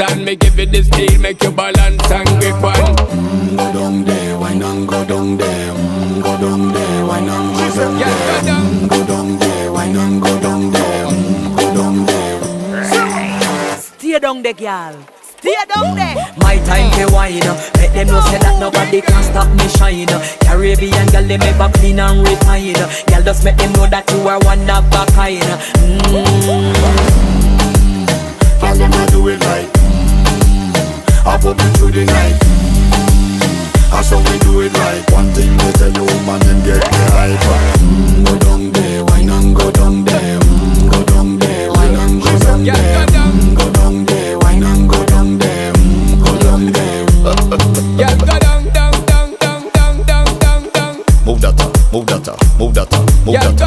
and me give it the steel, make you balance and grip on. Go down there, why not go down there? Go down there, why not go down there? Go down there, why not go down there? Go down there. Stay down there, girl. Stay down there. My time to wine. Let them know say that nobody can stop me shine. Caribbean girl, they make up clean and refine. Girl, just make them know that you are one of a kind. Girl, them a do it right. I pop it through the night. That's how we do it right. One thing they tell you, man, and get the hype. Go down there, why not go down there? Go down there, why not go down there? Go down there, why not go down there? Go down there. Yeah, go down, down, down, down, down, down, down, down. Move that up, move that up, move that up, move Yeah, that